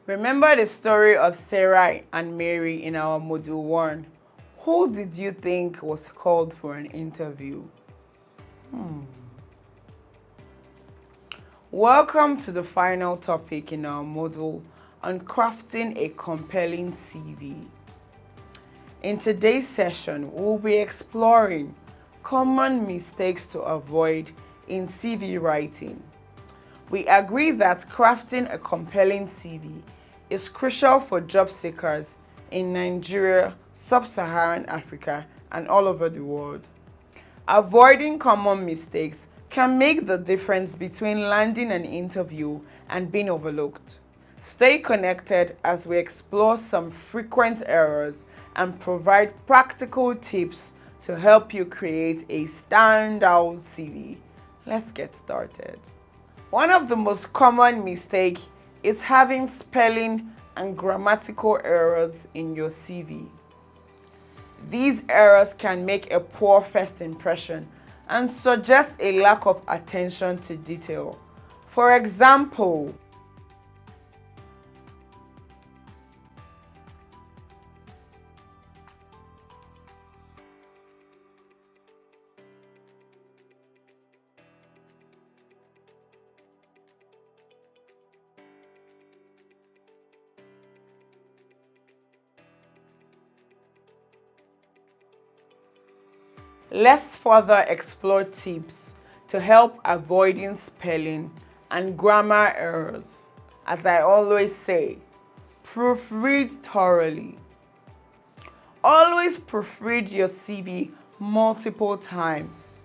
Remember the story of Sarah and Mary in our Module 1? Who did you think was called for an interview? Welcome to the final topic in our module on crafting a compelling CV. In today's session, we'll be exploring common mistakes to avoid in CV writing. We agree that crafting a compelling CV is crucial for job seekers in Nigeria, Sub-Saharan Africa, and all over the world. Avoiding common mistakes can make the difference between landing an interview and being overlooked. Stay connected as we explore some frequent errors and provide practical tips to help you create a standout CV. Let's get started. One of the most common mistakes is having spelling and grammatical errors in your CV. These errors can make a poor first impression and suggest a lack of attention to detail. For example, let's further explore tips to help avoiding spelling and grammar errors. As I always say, proofread thoroughly. Always proofread your CV multiple times.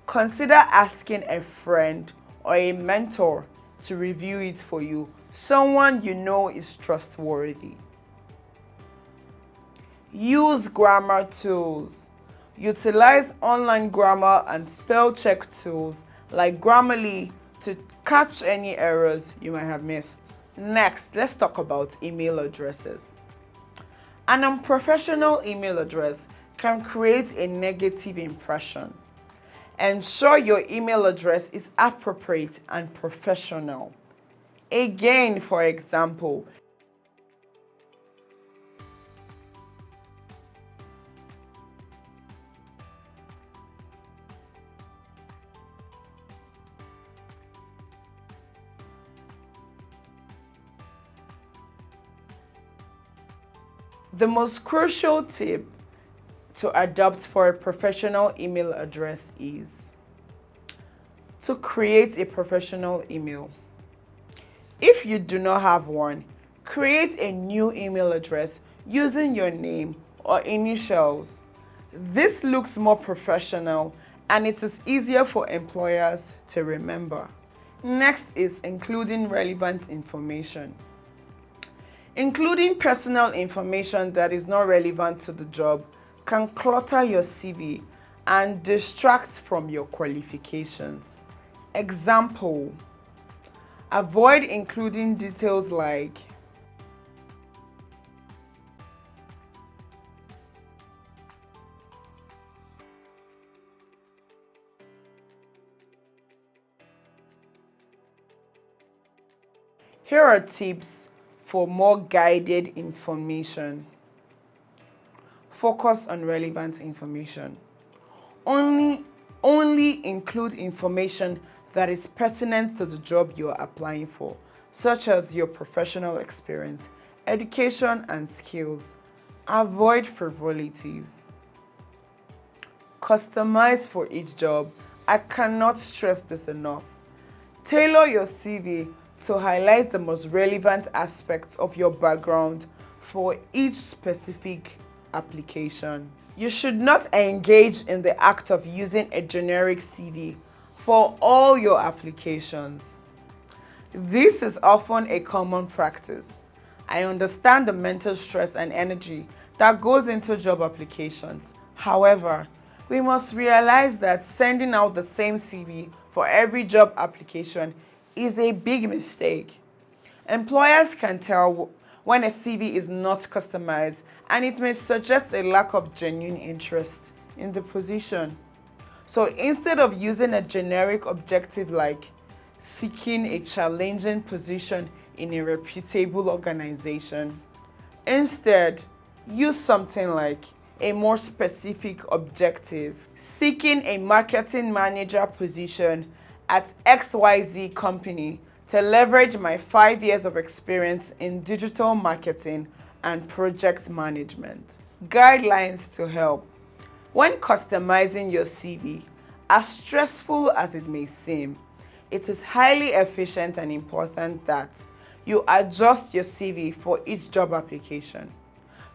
Consider asking a friend or a mentor to review it for you, someone you know is trustworthy. Use grammar tools. Utilize online grammar and spell check tools like Grammarly to catch any errors you might have missed. Next, let's talk about email addresses. An unprofessional email address can create a negative impression. Ensure your email address is appropriate and professional. Again, for example, the most crucial tip to adopt for a professional email address is to create a professional email. If you do not have one, create a new email address using your name or initials. This looks more professional and it is easier for employers to remember. Next is including relevant information. Including personal information that is not relevant to the job can clutter your CV and distract from your qualifications. Example, avoid including details like here are tips for more guided information. Focus on relevant information. Only include information that is pertinent to the job you are applying for, such as your professional experience, education, and skills. Avoid frivolities. Customize for each job. I cannot stress this enough. Tailor your CV to highlight the most relevant aspects of your background for each specific application. You should not engage in the act of using a generic CV for all your applications. This is often a common practice. I understand the mental stress and energy that goes into job applications. However, we must realize that sending out the same CV for every job application is a big mistake. Employers can tell when a CV is not customized, and it may suggest a lack of genuine interest in the position. So instead of using a generic objective like seeking a challenging position in a reputable organization. Instead, use something like a more specific objective. Seeking a marketing manager position at XYZ company to leverage my 5 years of experience in digital marketing and project management. Guidelines to help. When customizing your CV, as stressful as it may seem, it is highly efficient and important that you adjust your CV for each job application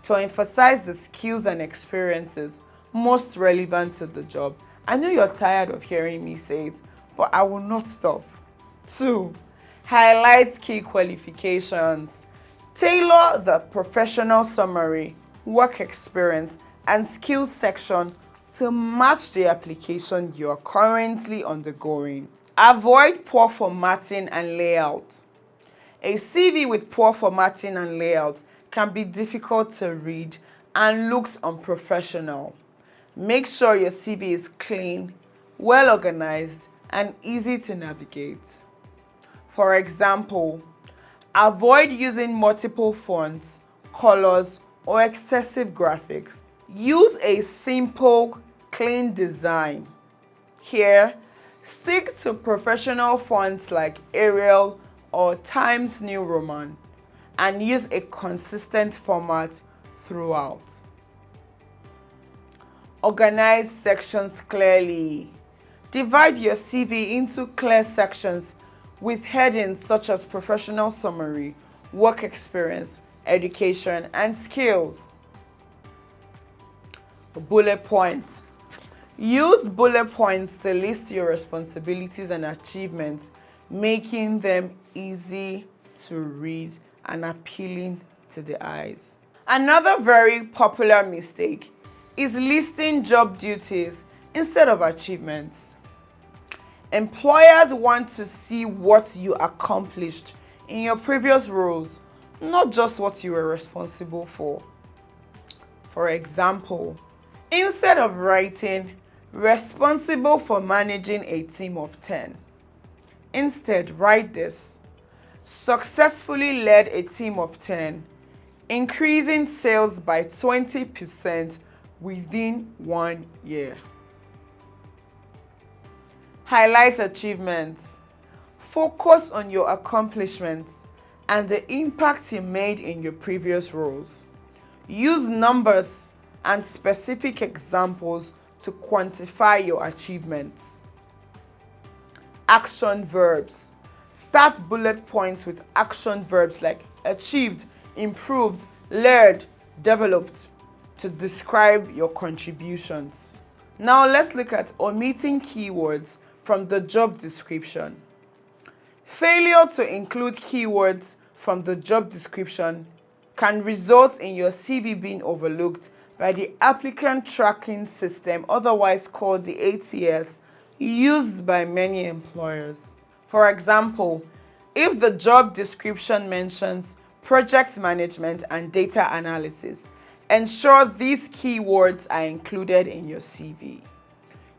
to emphasize the skills and experiences most relevant to the job. I know you're tired of hearing me say it, but I will not stop. 2. Highlight key qualifications. Tailor the professional summary, work experience, and skills section to match the application you are currently undergoing. Avoid poor formatting and layout. A CV with poor formatting and layout can be difficult to read and looks unprofessional. Make sure your CV is clean, well organized, and easy to navigate. For example, avoid using multiple fonts, colors, or excessive graphics. Use a simple, clean design. Here, stick to professional fonts like Arial or Times New Roman and use a consistent format throughout. Organize sections clearly. Divide your CV into clear sections with headings such as professional summary, work experience, education, and skills. Bullet points. Use bullet points to list your responsibilities and achievements, making them easy to read and appealing to the eyes. Another very popular mistake is listing job duties instead of achievements. Employers want to see what you accomplished in your previous roles, not just what you were responsible for. For example, instead of writing responsible for managing a team of 10, instead write this: successfully led a team of 10, increasing sales by 20% within 1 year. Highlight achievements. Focus on your accomplishments and the impact you made in your previous roles. Use numbers and specific examples to quantify your achievements. Action verbs. Start bullet points with action verbs like achieved, improved, learned, developed to describe your contributions. Now let's look at omitting keywords from the job description. Failure to include keywords from the job description can result in your CV being overlooked by the applicant tracking system, otherwise called the ATS, used by many employers. For example, if the job description mentions project management and data analysis, ensure these keywords are included in your CV.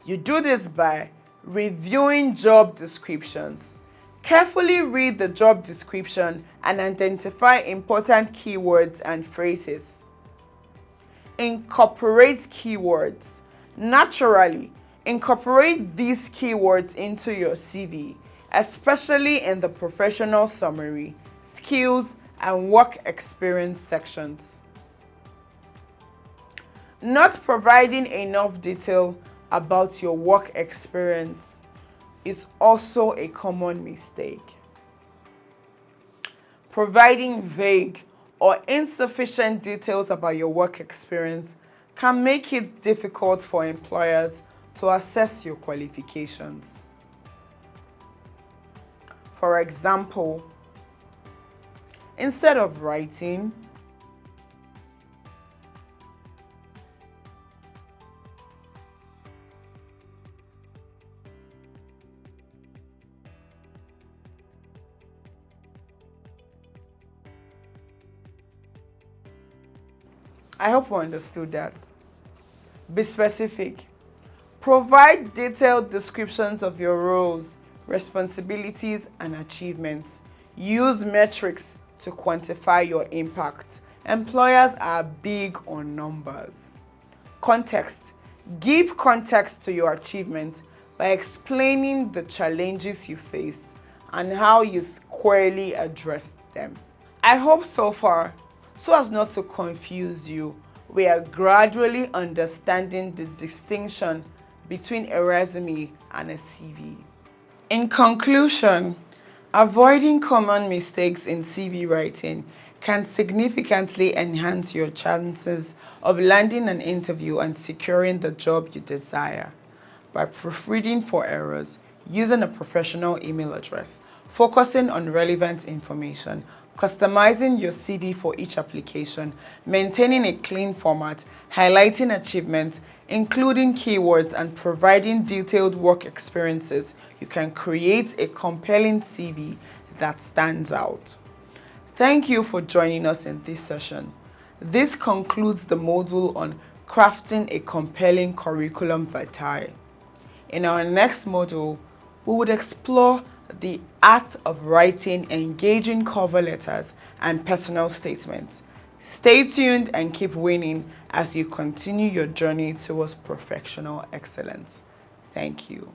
You do this by reviewing job descriptions. Carefully read the job description and identify important keywords and phrases. Incorporate keywords. Naturally, incorporate these keywords into your CV, especially in the professional summary, skills, and work experience sections. Not providing enough detail about your work experience is also a common mistake. Providing vague or insufficient details about your work experience can make it difficult for employers to assess your qualifications. For example, instead of writing, I hope you understood that. Be specific. Provide detailed descriptions of your roles, responsibilities, and achievements. Use metrics to quantify your impact. Employers are big on numbers. Context. Give context to your achievement by explaining the challenges you faced and how you squarely addressed them. I hope so far, so as not to confuse you, we are gradually understanding the distinction between a resume and a CV. In conclusion, avoiding common mistakes in CV writing can significantly enhance your chances of landing an interview and securing the job you desire. By proofreading for errors, using a professional email address, focusing on relevant information, customizing your CV for each application, maintaining a clean format, highlighting achievements, including keywords, and providing detailed work experiences, you can create a compelling CV that stands out. Thank you for joining us in this session. This concludes the module on crafting a compelling curriculum vitae. In our next module, we would explore the art of writing engaging cover letters and personal statements. Stay tuned and keep winning as you continue your journey towards professional excellence. Thank you.